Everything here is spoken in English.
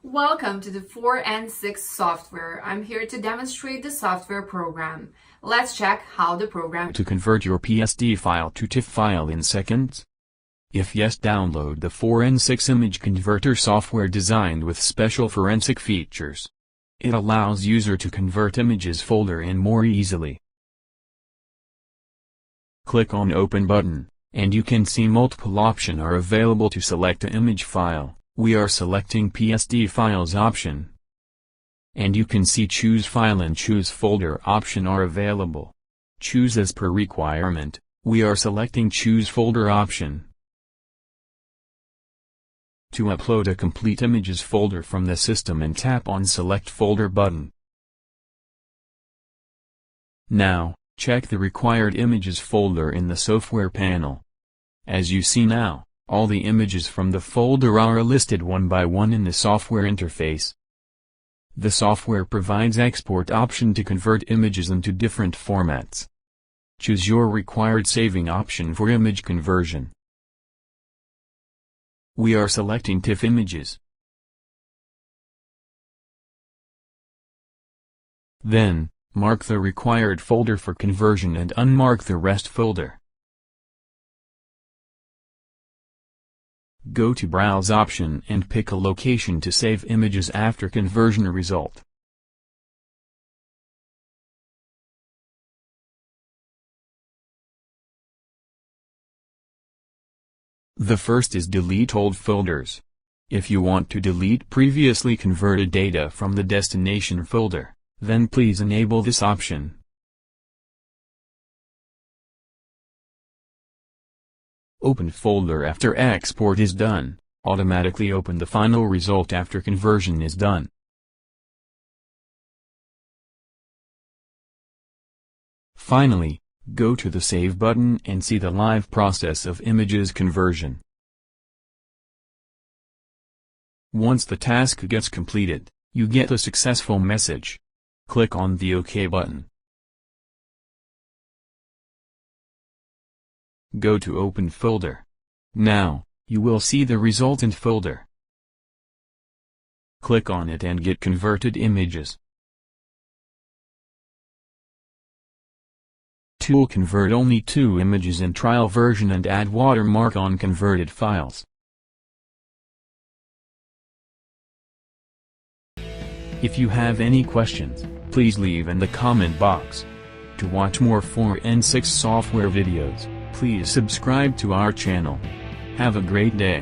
Welcome to the 4 and 6 software. I'm here to demonstrate the software program. Let's check how the program to convert your PSD file to TIFF file in seconds. If yes, download the 4 and 6 image converter software designed with special forensic features. It allows user to convert images folder in more easily. Click on Open button, and you can see multiple options are available to select an image file. We are selecting PSD files option. And you can see Choose File and Choose Folder option are available. Choose as per requirement, we are selecting Choose Folder option. To upload a complete images folder from the system and tap on Select Folder button. Now, check the required images folder in the software panel. As you see now, all the images from the folder are listed one by one in the software interface. The software provides export option to convert images into different formats. Choose your required saving option for image conversion. We are selecting TIFF images. Then, mark the required folder for conversion and unmark the rest folder. Go to Browse option and pick a location to save images after conversion result. The first is Delete old folders. If you want to delete previously converted data from the destination folder, then please enable this option. Open folder after export is done, automatically open the final result after conversion is done. Finally, go to the Save button and see the live process of images conversion. Once the task gets completed, you get a successful message. Click on the OK button. Go to Open folder. Now, you will see the resultant folder. Click on it and get converted images. Tool convert only 2 images in trial version and add watermark on converted files. If you have any questions, please leave in the comment box. To watch more 4 and 6 software videos, please subscribe to our channel. Have a great day.